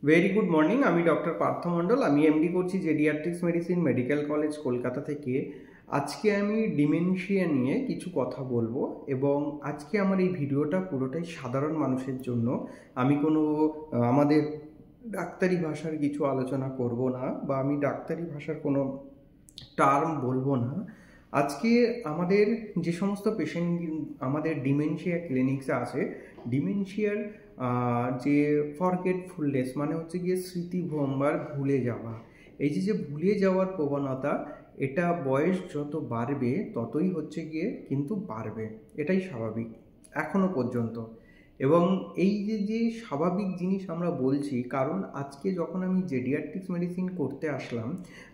Very good morning. আমি doctor Partha মণ্ডল। আমি MD করছি geriatrics medicine medical college Kolkata থেকে। আজকে আমি ডিমেনশিয়া নিয়ে কিছু কথা বলবো এবং আজকে আমার এই ভিডিওটা পুরোটাই সাধারণ মানুষের জন্য। আমি কোনো আমাদের ডাক্তারি ভাষার কিছু আলোচনা করব না বা আমি ডাক্তারি ভাষার কোনো টার্ম বলবো না। আজকে আমাদের যে সমস্ত পেশেন্ট আমাদের ডিমেনশিয়া ক্লিনিক্সে আছে, ডিমেনশিয়ার যে ফরগেটফুলনেস মানে হচ্ছে গিয়ে স্মৃতিভ্রম ভুলে যাওয়া, এই যে ভুলে যাওয়ার প্রবণতা, এটা বয়স যত বাড়বে ততই হচ্ছে গিয়ে কিন্তু বাড়বে, এটাই স্বাভাবিক এখনো পর্যন্ত। এবং এই যে স্বাভাবিক জিনিস আমরা বলছি, কারণ আজকে যখন আমি জেডিয়াট্রিক্স মেডিসিন করতে আসলাম,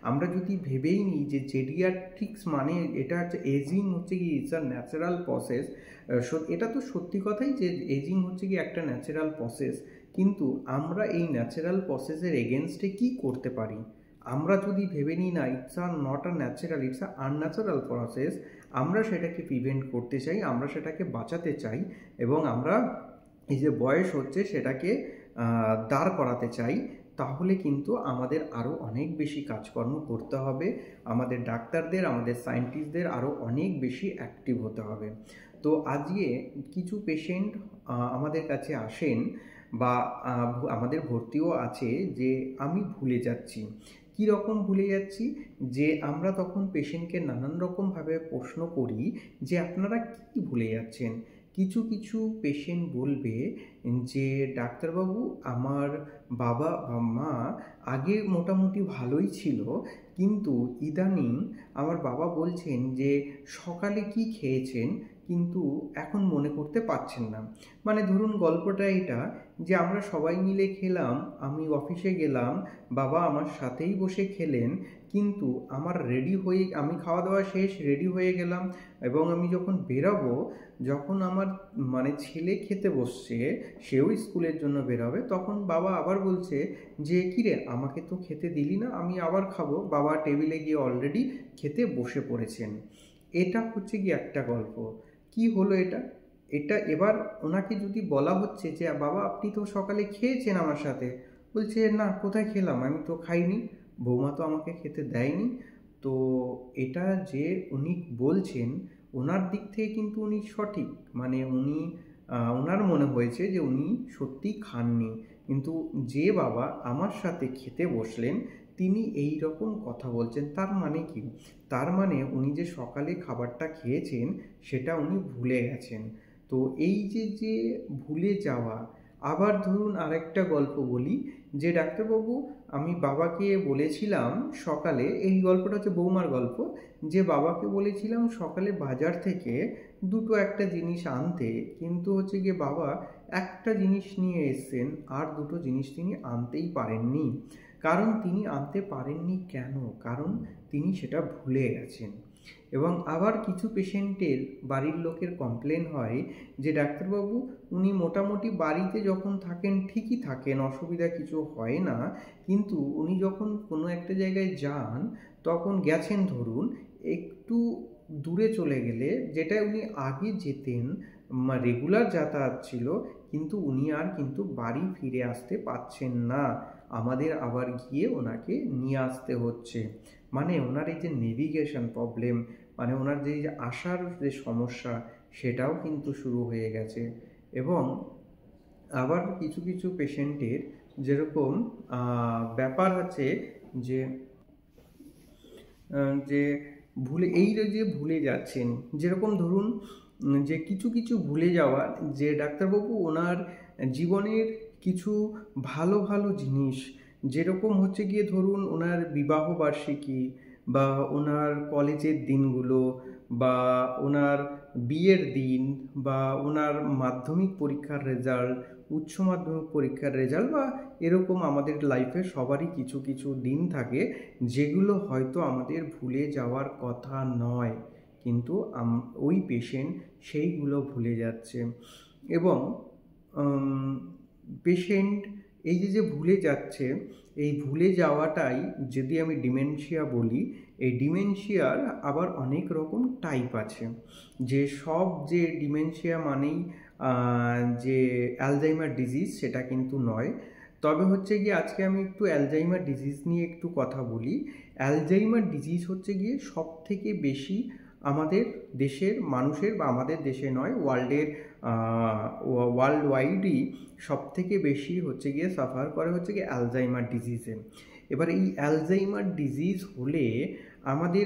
আমরা যদি ভেবেই নিই যে জেডিয়াট্রিক্স মানে এটা হচ্ছে এজিং হচ্ছে কি ইটস আ ন্যাচারাল প্রসেস, এটা তো সত্যি কথাই যে এজিং হচ্ছে কি একটা ন্যাচারাল প্রসেস, কিন্তু আমরা এই ন্যাচারাল প্রসেসের এগেনস্টে কি করতে পারি? আমরা যদি ভেবে নিই না it's are not a natural, it's a unnatural process, আমরা সেটাকে প্রিভেন্ট করতে চাই, আমরা সেটাকে বাঁচাতে চাই এবং আমরা এই যে বয়স হচ্ছে সেটাকে দাঁড় করাতে চাই, তাহলে কিন্তু আমাদের আরও অনেক বেশি কাজকর্ম করতে হবে, আমাদের ডাক্তারদের, আমাদের সায়েন্টিস্টদের আরও অনেক বেশি অ্যাক্টিভ হতে হবে। তো আজকে কিছু পেশেন্ট আমাদের কাছে আসেন বা আমাদের ভর্তিও আছে যে আমি ভুলে যাচ্ছি। কী রকম ভুলে যাচ্ছি? যে আমরা তখন পেশেন্টকে নানান রকমভাবে প্রশ্ন করি যে আপনারা কী ভুলে যাচ্ছেন। কিছু কিছু পেশেন্ট বলবে যে ডাক্তারবাবু, আমার বাবা বা মা আগে মোটামুটি ভালোই ছিল, কিন্তু ইদানিং আমার বাবা বলছেন যে সকালে কি খেয়েছেন কিন্তু এখন মনে করতে পারছেন না। মানে ধরুন গল্পটা এটা যে আমরা সবাই মিলে খেলাম, আমি অফিসে গেলাম, বাবা আমার সাথেই বসে খেলেন, কিন্তু আমার রেডি হয়ে, আমি খাওয়া দাওয়া শেষ রেডি হয়ে গেলাম এবং আমি যখন বেরাবো, যখন আমার মানে ছেলে খেতে বসছে, সেও স্কুলের জন্য বেরোবে, তখন বাবা আবার বলছে যে কিরে আমাকে তো খেতে দিলি না, আমি আবার খাবো। বাবা টেবিলে গিয়ে অলরেডি খেতে বসে পড়েছেন। এটা হচ্ছে কি একটা গল্প। কি হলো এটা? এটা এবার ওনাকে যদি বলা হচ্ছে যে বাবা আপনি তো সকালে খেয়েছেন আমার সাথে, বলছে না কোথায় খেলাম, আমি তো খাইনি, বৌমা তো আমাকে খেতে দেয়নি। তো এটা যে উনি বলছেন, ওনার দিক থেকে কিন্তু উনি সঠিক, মানে উনি ওনার মনে হয়েছে যে উনি সত্যিই খাননি, কিন্তু যে বাবা আমার সাথে খেতে বসলেন তিনি এই রকম কথা বলছেন, তার মানে কি? তার মানে উনি যে সকালে খাবারটা খেয়েছেন সেটা উনি ভুলে গেছেন। তো এই যে ভুলে যাওয়া। আবার ধরুন আরেকটা গল্প বলি যে ডাক্তারবাবু আমি বাবাকে বলেছিলাম সকালে, এই গল্পটা হচ্ছে বৌমার গল্প, যে বাবাকে বলেছিলাম সকালে বাজার থেকে দুটো একটা জিনিস আনতে, কিন্তু হচ্ছে গিয়ে বাবা একটা জিনিস নিয়ে এসছেন, আর দুটো জিনিস তিনি আনতেই পারেননি। কারণ তিনি আনতে পারেননি কেন? কারণ তিনি সেটা ভুলে গেছেন। এবং আবার কিছু পেশেন্টের বাড়ির লোকের কমপ্লেন হয় যে ডাক্তারবাবু উনি মোটামুটি বাড়িতে যখন থাকেন ঠিকই থাকেন, অসুবিধা কিছু হয় না, কিন্তু উনি যখন কোনো একটা জায়গায় যান, তখন গেছেন ধরুন একটু দূরে চলে গেলে, যেটা উনি আগে যেতেন, রেগুলার যাতায়াত ছিল, কিন্তু উনি আর কিন্তু বাড়ি ফিরে আসতে পারছেন না, আমাদের আবার গিয়ে ওনাকে নিয়ে আসতে হচ্ছে। মানে ওনার এই যে নেভিগেশন প্রবলেম, মানে ওনার যে আসার যে সমস্যা, সেটাও কিন্তু শুরু হয়ে গেছে। এবং আবার কিছু কিছু পেশেন্টের যেরকম ব্যাপার আছে যে যে ভুলে, এই যে ভুলে যাচ্ছেন, যেরকম ধরুন যে কিছু কিছু ভুলে যাওয়া, যে ডাক্তারবাবু ওনার জীবনের কিছু ভালো ভালো জিনিস, যেরকম হচ্ছে গিয়ে ধরুন ওনার বিবাহ বার্ষিকী বা ওনার কলেজের দিনগুলো বা ওনার বিয়ের দিন বা ওনার মাধ্যমিক পরীক্ষার রেজাল্ট, উচ্চ মাধ্যমিক পরীক্ষার রেজাল্ট, বা এরকম আমাদের লাইফে সবারই কিছু কিছু দিন থাকে যেগুলো হয়তো আমাদের ভুলে যাওয়ার কথা নয়, কিন্তু ওই পেশেন্ট সেইগুলো ভুলে যাচ্ছে। এবং পেশেন্ট এই যে ভুলে যাচ্ছে, এই ভুলে যাওয়াটাই যদি আমি ডিমেনশিয়া বলি, এই ডিমেনশিয়ার আবার অনেক রকম টাইপ আছে। যে সব যে ডিমেনশিয়া মানেই যে অ্যালজাইমার ডিজিজ সেটা কিন্তু নয়। তবে হচ্ছে গিয়ে আজকে আমি একটু অ্যালজাইমার ডিজিজ নিয়ে একটু কথা বলি। অ্যালজাইমার ডিজিজ হচ্ছে গিয়ে সব থেকে বেশি আমাদের দেশের মানুষের, বা আমাদের দেশে নয়, ওয়ার্ল্ড ওয়াইডই সব থেকে বেশি হচ্ছে গিয়ে সাফার করে হচ্ছে গিয়ে অ্যালজাইমার ডিজিজে। এবার এই অ্যালজাইমার ডিজিজ হলে আমাদের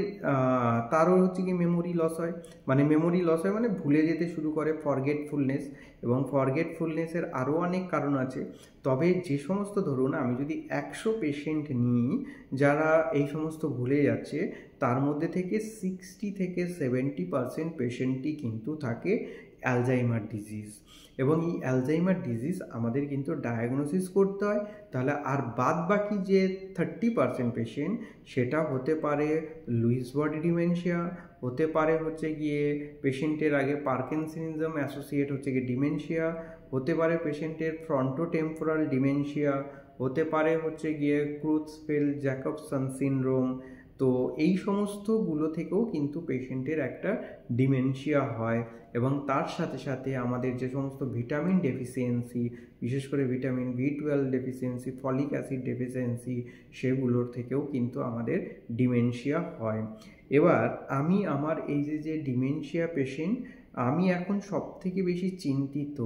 তারও হচ্ছে কি মেমোরি লস হয়, মানে ভুলে যেতে শুরু করে, ফরগেটফুলনেস। এবং ফরগেটফুলনেসের আরও অনেক কারণ আছে। তবে যে সমস্ত, ধরুন আমি যদি 100 পেশেন্ট নিই যারা এই সমস্ত ভুলে যাচ্ছে, তার মধ্যে থেকে 60 থেকে 70% পেশেন্টই কিন্তু থাকে অ্যালজাইমার ডিজিজ। এবং এই অ্যালজাইমার ডিজিজ আমাদের কিন্তু ডায়াগনোসিস করতে হয়। তাহলে আর বাদ বাকি যে 30% পেশেন্ট, সেটা হতে পারে লুইস বডি ডিমেনশিয়া, হতে পারে হচ্ছে গিয়ে পেশেন্টের আগে পার্কিনসনিজম অ্যাসোসিয়েট হচ্ছে গিয়ে ডিমেনশিয়া, হতে পারে পেশেন্টের ফ্রন্টোটেম্পোরাল ডিমেনশিয়া, হতে পারে হচ্ছে গিয়ে ক্রুথসফেল্ড-জ্যাকবসন সিনড্রোম। তো এই সমস্তগুলো থেকেও কিন্তু পেশেন্টের একটা ডিমেনশিয়া হয়। এবং তার সাথে সাথে আমাদের যে সমস্ত ভিটামিন ডেফিসিয়েন্সি, বিশেষ করে vitamin B12 deficiency, folic acid deficiency, সেগুলোর থেকেও কিন্তু আমাদের ডিমেনশিয়া হয়। এবার আমি আমার এই যে ডিমেনশিয়া পেশেন্ট, আমি এখন সব থেকে বেশি চিন্তিত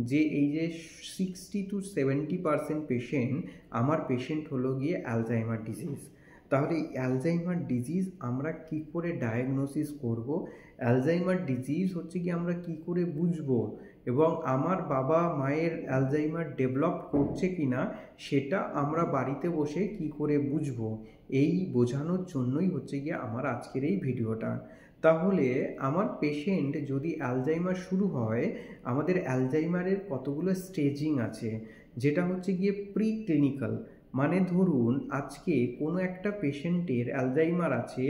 যে এই যে 60 to 70% পেশেন্ট, আমার পেশেন্ট হলো গিয়ে অ্যালজাইমার ডিজিজ। তাহলে এই অ্যালজাইমার ডিজিজ আমরা কি করে ডায়াগনোসিস করব, অ্যালজাইমার ডিজিজ হচ্ছে কি আমরা কি করে বুঝবো, এবং আমার বাবা মায়ের অ্যালজাইমার ডেভেলপ করছে কি না সেটা আমরা বাড়িতে বসে কি করে বুঝবো, এই বোঝানোর জন্যই হচ্ছে গিয়ে আমার আজকের এই ভিডিওটা। তাহলে আমার পেশেন্ট যদি অ্যালজাইমার শুরু হয়, আমাদের অ্যালজাইমারের কতগুলো স্টেজিং আছে, যেটা হচ্ছে গিয়ে প্রি ক্লিনিক্যাল। মানে ধরুন আজকে কোনো একটা পেশেন্টের অ্যালজাইমার আছে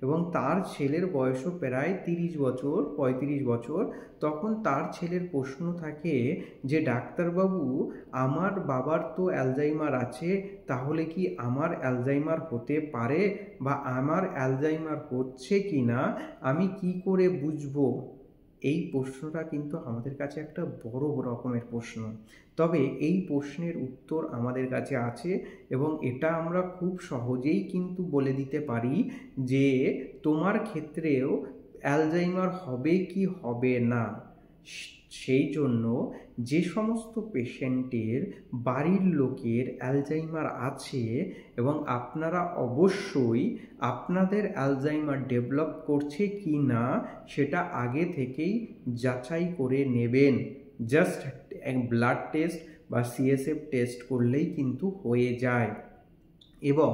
এবং তার ছেলের বয়সও প্রায় 30 বছর 35 বছর, তখন তার ছেলের প্রশ্ন থাকে যে ডাক্তারবাবু, আমার বাবার তো অ্যালজাইমার আছে, তাহলে কি আমার অ্যালজাইমার হতে পারে, বা আমার অ্যালজাইমার হচ্ছে কি না আমি কি করে বুঝবো? এই প্রশ্নটা কিন্তু আমাদের কাছে একটা বড় রকমের প্রশ্ন। তবে এই প্রশ্নের উত্তর আমাদের কাছে আছে, এবং এটা আমরা খুব সহজেই কিন্তু বলে দিতে পারি যে তোমার ক্ষেত্রেও অ্যালজাইমার হবে কি হবে না। সেই জন্য যে সমস্ত পেশেন্টের বাড়ির লোকের অ্যালজাইমার আছে, এবং আপনারা অবশ্যই আপনাদের অ্যালজাইমার ডেভেলপ করছে কি না সেটা আগে থেকেই যাচাই করে নেবেন। জাস্ট ব্লাড টেস্ট বা CSF টেস্ট করলেই কিন্তু হয়ে যায়। এবং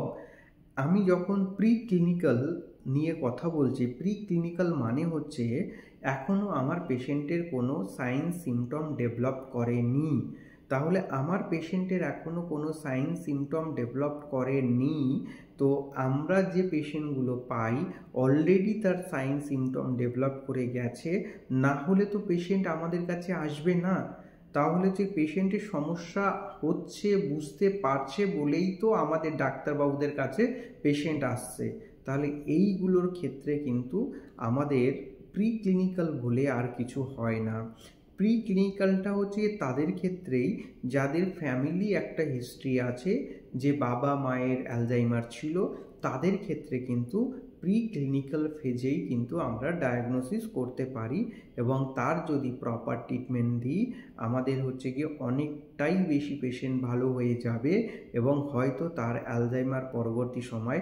আমি যখন প্রি ক্লিনিক্যাল নিয়ে কথা বলছি, প্রি ক্লিনিক্যাল মানে হচ্ছে এখনও আমার পেশেন্টের কোনো সাইন সিমটম ডেভেলপ করেনি। তাহলে আমার পেশেন্টের এখনও কোনো সাইন সিমটম ডেভেলপ করেনি, তো আমরা যে পেশেন্টগুলো পাই অলরেডি তার সাইন সিমটম ডেভেলপ করে গেছে, না হলে তো পেশেন্ট আমাদের কাছে আসবে না। তাহলে যে পেশেন্টের সমস্যা হচ্ছে বুঝতে পারছে বলেই তো আমাদের ডাক্তারবাবুদের কাছে পেশেন্ট আসছে। তাহলে এইগুলোর ক্ষেত্রে কিন্তু আমাদের প্রি ক্লিনিক্যাল বলে আর কিছু হয় না। প্রি ক্লিনিক্যালটা হচ্ছে তাদের ক্ষেত্রেই যাদের ফ্যামিলি একটা হিস্ট্রি আছে যে বাবা মায়ের অ্যালজাইমার ছিল, তাদের ক্ষেত্রে কিন্তু প্রি ক্লিনিক্যাল ফেজেই কিন্তু আমরা ডায়াগনোসিস করতে পারি, এবং তার যদি প্রপার ট্রিটমেন্ট দিই আমাদের হচ্ছে গিয়ে অনেকটাই বেশি পেশেন্ট ভালো হয়ে যাবে, এবং হয়তো তার অ্যালজাইমার পরবর্তী সময়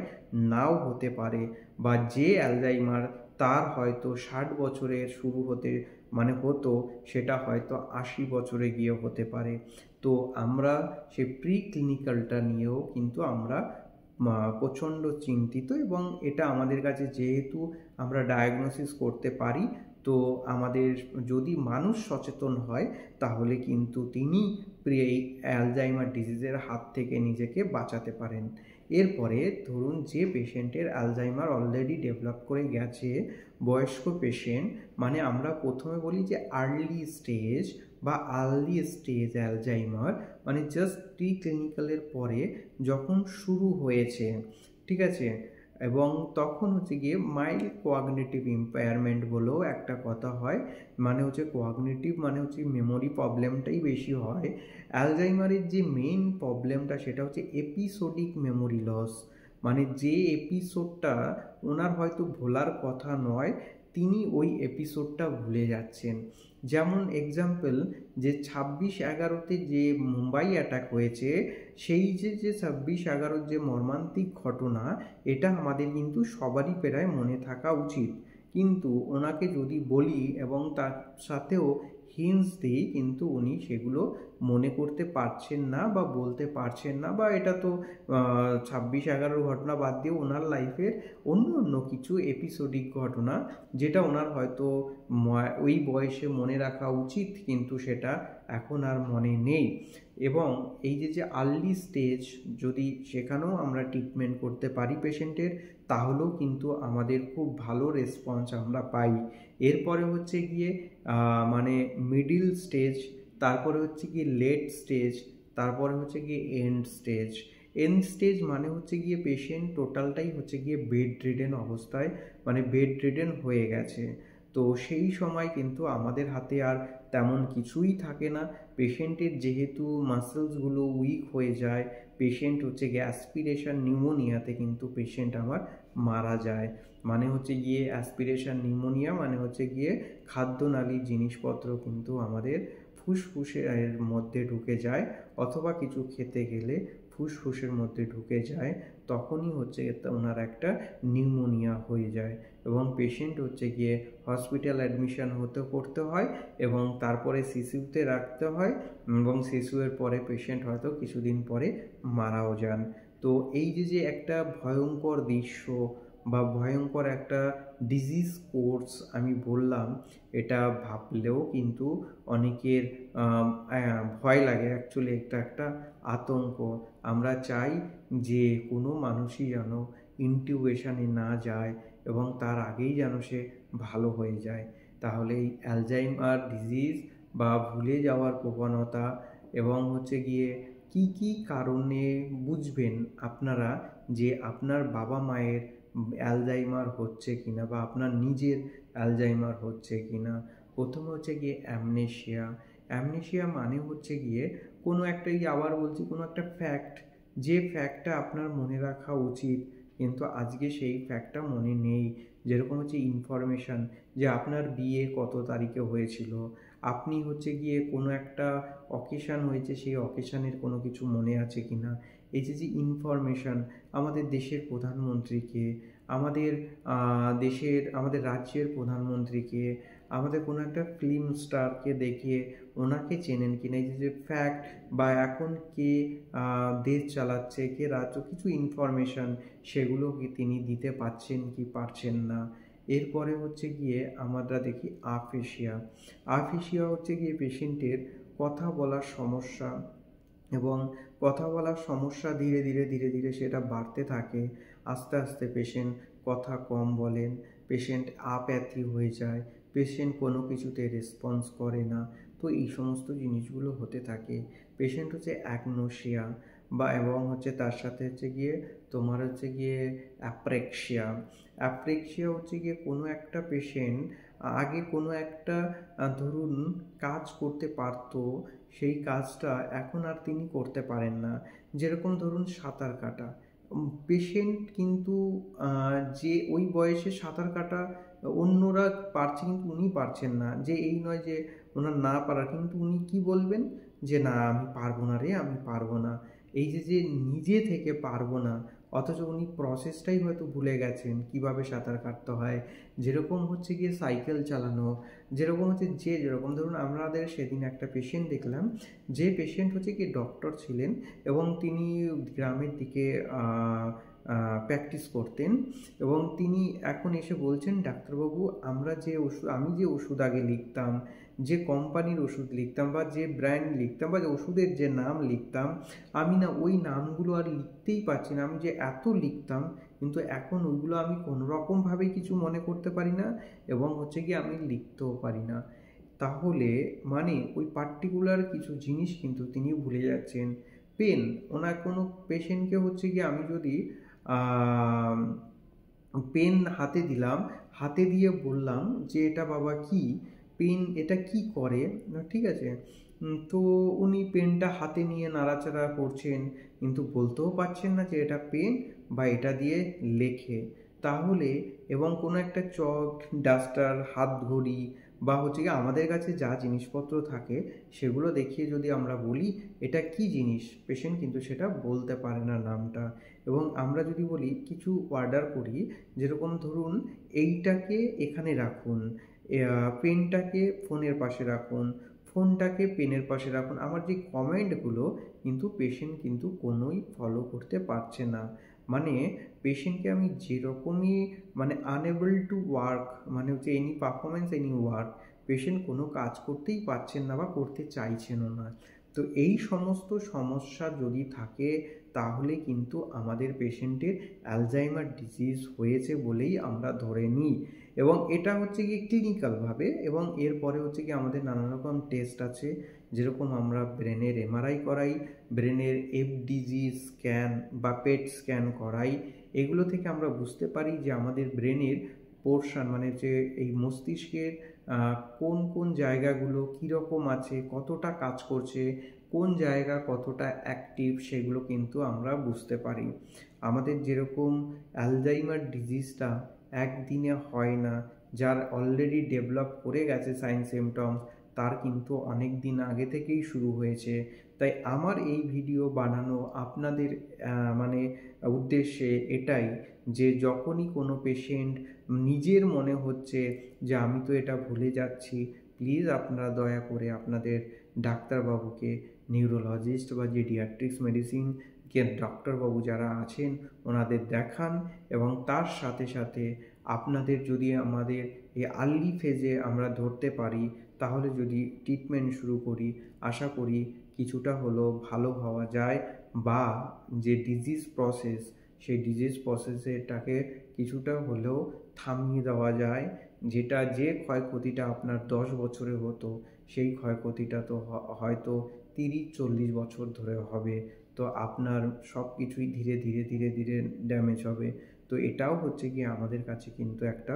নাও হতে পারে, বা যে অ্যালজাইমার তার হয়তো 60 বছরের শুরু হতো সেটা হয়তো 80 বছরে গিয়ে হতে পারে। তো আমরা সেই প্রি ক্লিনিক্যালটা নিয়েও কিন্তু আমরা প্রচণ্ড চিন্তিত, এবং এটা আমাদের কাছে যেহেতু আমরা ডায়াগনোসিস করতে পারি, তো আমাদের যদি মানুষ সচেতন হয় তাহলে কিন্তু তিনি এই অ্যালজাইমার ডিজিজের হাত থেকে নিজেকে বাঁচাতে পারেন। এরপরে ধরুন যে পেশেন্টের অ্যালজাইমার অলরেডি ডেভেলপ করে গেছে, বয়স্ক পেশেন্ট, মানে আমরা প্রথমে বলি যে আর্লি স্টেজ বা আর্লি স্টেজ অ্যালজাইমার, মানে জাস্ট প্রি ক্লিনিক্যালের পরে যখন শুরু হয়েছে, ঠিক আছে, এবং তখন হচ্ছে গিয়ে মাইল্ড কোয়াগনিটিভ ইম্পায়ারমেন্ট বলেও একটা কথা হয়, মানে হচ্ছে কোয়াগনিটিভ মানে হচ্ছে মেমোরি প্রবলেমটাই বেশি হয়। অ্যালজাইমারের যে মেইন প্রবলেমটা সেটা হচ্ছে এপিসোডিক মেমোরি লস, মানে যে এপিসোডটা ওনার হয়তো ভোলার কথা নয় তিনি ওই এপিসোডটা ভুলে যাচ্ছেন। যেমন এক্সাম্পল, যে 26/11-তে যে মুম্বাই অ্যাটাক হয়েছে, সেই যে 26/11-র যে মর্মান্তিক ঘটনা, এটা আমাদের কিন্তু সবারই প্রায় মনে থাকা উচিত। কিন্তু ওনাকে যদি বলি এবং তার সাথেও হিন্টস দিই, কিন্তু উনি সেগুলো মনে করতে পারছেন না বা বলতে পারছেন না, বা এটা তো 26/11-র ঘটনা বাদ দিয়ে ওনার লাইফের অন্য অন্য কিছু এপিসোডিক ঘটনা, যেটা ওনার হয়তো ওই বয়সে মনে রাখা উচিত, কিন্তু সেটা এখন আর মনে নেই। এবং এই যে আর্লি স্টেজ, যদি সেখানেও আমরা ট্রিটমেন্ট করতে পারি পেশেন্টের, তাহলেও কিন্তু আমাদের খুব ভালো রেসপন্স আমরা পাই। এরপরে হচ্ছে গিয়ে মানে মিডিল স্টেজ, তারপরে হচ্ছে গিয়ে লেট স্টেজ, তারপরে হচ্ছে গিয়ে এন্ড স্টেজ। এন্ড স্টেজ মানে হচ্ছে গিয়ে পেশেন্ট টোটালটাই হচ্ছে গিয়ে বেড রিডেন অবস্থায়, মানে বেড রিডেন হয়ে গেছে। তো সেই সময় কিন্তু আমাদের হাতে আর তেমন কিছুই থাকে না। পেশেন্টের যেহেতু মাসেলসগুলো উইক হয়ে যায়, পেশেন্ট হচ্ছে গিয়ে অ্যাসপিরেশন নিউমোনিয়াতে কিন্তু পেশেন্ট আমার মারা যায়। মানে হচ্ছে গিয়ে অ্যাসপিরেশন নিউমোনিয়া মানে হচ্ছে গিয়ে খাদ্যনালীর জিনিসপত্র কিন্তু আমাদের ফুসফুসের মধ্যে ঢুকে যায়, অথবা কিছু খেতে গেলে ফুসফুসের মধ্যে ঢুকে যায়, তখনই হচ্ছে ওনার একটা নিউমোনিয়া হয়ে যায় এবং পেশেন্ট হচ্ছে গিয়ে হসপিটাল অ্যাডমিশন করতে হয় এবং তারপরে সিসিউতে রাখতে হয়, এবং সিসিউয়ের পরে পেশেন্ট হয়তো কিছুদিন পরে মারাও যান। তো এই যে একটা ভয়ঙ্কর দৃশ্য বা ভয়ঙ্কর একটা ডিজিজ কোর্স আমি বললাম, এটা ভাবলেও কিন্তু অনেকের ভয় লাগে। অ্যাকচুয়ালি এটা একটা আতঙ্ক। আমরা চাই যে কোনো মানুষই যেন ইনটিউবেশনে না যায় এবং তার আগেই যেন সে ভালো হয়ে যায়। তাহলে এই অ্যালজাইমার ডিজিজ বা ভুলে যাওয়ার প্রবণতা এবং হচ্ছে গিয়ে কি কি কারণে বুঝবেন আপনারা যে আপনার বাবা মায়ের অ্যালজাইমার হচ্ছে কিনা বা আপনার নিজের অ্যালজাইমার হচ্ছে কিনা। প্রথমে হচ্ছে গিয়ে অ্যামনেশিয়া। অ্যামনেশিয়া মানে হচ্ছে গিয়ে কোনো একটা, আবার বলছি, কোনো একটা ফ্যাক্ট, যে ফ্যাক্টটা আপনার মনে রাখা উচিত কিন্তু আজকে সেই ফ্যাক্টটা মনে নেই। যেরকম হচ্ছে ইনফরমেশান, যে আপনার বিয়ে কত তারিখে হয়েছিল, আপনি হচ্ছে গিয়ে কোনো একটা অকেশান হয়েছে, সেই অকেশানের কোনো কিছু মনে আছে কি না। এই যে ইনফরমেশান, আমাদের দেশের প্রধানমন্ত্রীকে, আমাদের আমাদের রাজ্যের প্রধানমন্ত্রীকে, আমাদের কোনো একটা ফিল্ম স্টারকে দেখিয়ে ওনাকে চেনেন কিনা, এই যে ফ্যাক্ট, বা এখন কে দেশ চালাচ্ছে, কে রাজ্য, কিছু ইনফরমেশান সেগুলো কি তিনি দিতে পারছেন কি পারছেন না। এরপরে হচ্ছে গিয়ে আমরা দেখি আফেশিয়া। আফেশিয়া হচ্ছে গিয়ে পেশেন্টের কথা বলার সমস্যা, এবং কথা বলার সমস্যা ধীরে ধীরে ধীরে ধীরে সেটা বাড়তে থাকে। আস্তে আস্তে পেশেন্ট কথা কম বলেন, পেশেন্ট আপ্যাথি হয়ে যায়, পেশেন্ট কোনো কিছুতে রেসপন্স করে না। তো এই সমস্ত জিনিসগুলো হতে থাকে। পেশেন্ট হচ্ছে অ্যাগনোসিয়া, বা এবং হচ্ছে তার সাথে হচ্ছে গিয়ে তোমার হচ্ছে গিয়ে অ্যাপ্রেক্সিয়া। অ্যাপ্রেক্সিয়া হচ্ছে গিয়ে কোনো একটা পেশেন্ট আগে কোনো একটা ধরুন কাজ করতে পারতো, সেই কাজটা এখন আর তিনি করতে পারেন না। যেরকম ধরুন সাঁতার কাটা, পেশেন্ট কিন্তু যে ওই বয়সে সাঁতার কাটা অন্যরা পারছে কিন্তু উনি পারছেন না, যে এই নয় যে ওনার না পারা, কিন্তু উনি কি বলবেন যে না আমি পারবো না রে, আমি পারবো না। এই যে নিজে থেকে পারবো না, অথচ উনি প্রসেসটাই হয়তো ভুলে গেছেন কিভাবে সাঁতার কাটতে হয়। যেরকম হচ্ছে গিয়ে সাইকেল চালানো, যেরকম হচ্ছে যেরকম ধরুন আমাদের সেদিন একটা পেশেন্ট দেখলাম, যে পেশেন্ট হচ্ছে কি ডক্টর ছিলেন এবং তিনি গ্রামের দিকে প্র্যাকটিস করতেন, এবং তিনি এখন এসে বলছেন ডাক্তারবাবু আমি যে ওষুধ আগে লিখতাম, যে কোম্পানির ওষুধ লিখতাম বা যে ব্র্যান্ড লিখতাম বা যে ওষুধের যে নাম লিখতাম, আমি না ওই নামগুলো আর লিখতেই পারছি না। আমি যে এত লিখতাম, কিন্তু এখন ওইগুলো আমি কোনো রকমভাবে কিছু মনে করতে পারি না এবং হচ্ছে কি আমি লিখতেও পারি না। তাহলে মানে ওই পার্টিকুলার কিছু জিনিস কিন্তু তিনি ভুলে যাচ্ছেন। পেন, ওনার কোনো পেশেন্টকে হচ্ছে কি আমি যদি পেন হাতে দিলাম, হাতে দিয়ে বললাম যে এটা বাবা কি পেন, এটা কি করে না, ঠিক আছে। তো উনি পেনটা হাতে নিয়ে নাড়াচাড়া করছেন, কিন্তু বলতেও পারছেন না যে এটা পেন বা এটা দিয়ে লেখে। তাহলে এবং কোনো একটা চক, ডাস্টার, হাত ঘড়ি বা হচ্ছে কি আমাদের কাছে যা জিনিসপত্র থাকে সেগুলো দেখিয়ে যদি আমরা বলি এটা কি জিনিস, পেশেন্ট কিন্তু সেটা বলতে পারে না নামটা। এবং আমরা যদি বলি কিছু অর্ডার করি, যেরকম ধরুন এইটাকে এখানে রাখুন, পেনটাকে ফোনের পাশে রাখুন, ফোনটাকে পেনের পাশে রাখুন, আমার যে কমেন্টগুলো কিন্তু পেশেন্ট কিন্তু কোনোই ফলো করতে পারছে না। মানে পেশেন্টকে আমি যেরকমই মানে আনএবল টু ওয়ার্ক, মানে হচ্ছে any performance any work, patient কোনো কাজ করতেই পারছেন না বা করতে চাইছেনও না। তো এই সমস্ত সমস্যা যদি থাকে তাহলে কিন্তু আমাদের পেশেন্টের অ্যালজাইমার ডিজিজ হয়েছে বলেই আমরা ধরে নিই। এবং এটা হচ্ছে কি ক্লিনিক্যালভাবে, এবং এরপরে হচ্ছে কি আমাদের নানা রকম টেস্ট আছে, যেরকম আমরা ব্রেনের এমআরআই করাই, ব্রেনের এফডিজি স্ক্যান বা পেট স্ক্যান করাই। এগুলো থেকে আমরা বুঝতে পারি যে আমাদের ব্রেনের পোর্শন, মানে যে এই মস্তিষ্কের কোন কোন জায়গাগুলো কীরকম আছে, কতটা কাজ করছে, কোন জায়গা কতটা অ্যাক্টিভ, সেগুলো কিন্তু আমরা বুঝতে পারি। আমাদের যেরকম অ্যালজাইমার ডিজিজটা একদিনে হয় না, যার অলরেডি ডেভেলপ করে গেছে সাইন সিমটমস, তার কিন্তু অনেক দিন আগে থেকেই শুরু হয়েছে। তাই আমার এই ভিডিও বানানো আপনাদের মানে উদ্দেশ্যে এটাই, যে যখনই কোনো পেশেন্ট নিজের মনে হচ্ছে যে আমি তো এটা ভুলে যাচ্ছি, প্লিজ আপনারা দয়া করে আপনাদের ডাক্তারবাবুকে, নিউরোলজিস্ট বা জিডিয়াট্রিক্স মেডিসিন কে ডক্টরবাবু যারা আছেন ওনাদের দেখান। এবং তার সাথে সাথে আপনাদের যদি আমাদের এই আর্লি ফেজে আমরা ধরতে পারি, তাহলে যদি ট্রিটমেন্ট শুরু করি, আশা করি কিছুটা হলেও ভালো হওয়া যায়, বা যে ডিজিজ প্রসেস, সেই ডিজিজ প্রসেসটাকে কিছুটা হলেও থামিয়ে দেওয়া যায়। যেটা যে ক্ষয়ক্ষতিটা আপনার 10 বছরে হতো, সেই ক্ষয়ক্ষতিটা তো হয়তো 30-40 বছর ধরে হবে। তো আপনার সব কিছুই ধীরে ধীরে ধীরে ধীরে ড্যামেজ হবে। তো এটাও হচ্ছে কি আমাদের কাছে কিন্তু একটা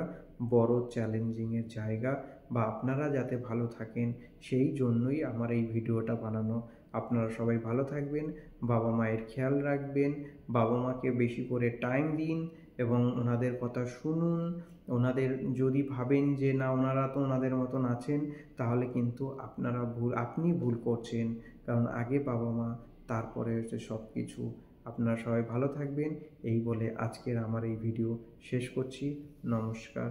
বড় চ্যালেঞ্জিংয়ের জায়গা, বা আপনারা যাতে ভালো থাকেন সেই জন্যই আমার এই ভিডিওটা বানানো। আপনারা সবাই ভালো থাকবেন, বাবা মায়ের খেয়াল রাখবেন, বাবা মাকে বেশি করে টাইম দিন এবং ওনাদের কথা শুনুন। ওনাদের যদি ভাবেন যে না ওনারা তো ওনাদের মতন আছেন, তাহলে কিন্তু আপনি ভুল করছেন। কারণ আগে বাবা মা, তারপরে হচ্ছে সব কিছু। আপনারা সবাই ভালো থাকবেন এই বলে আজকের আমার এই ভিডিও শেষ করছি। নমস্কার।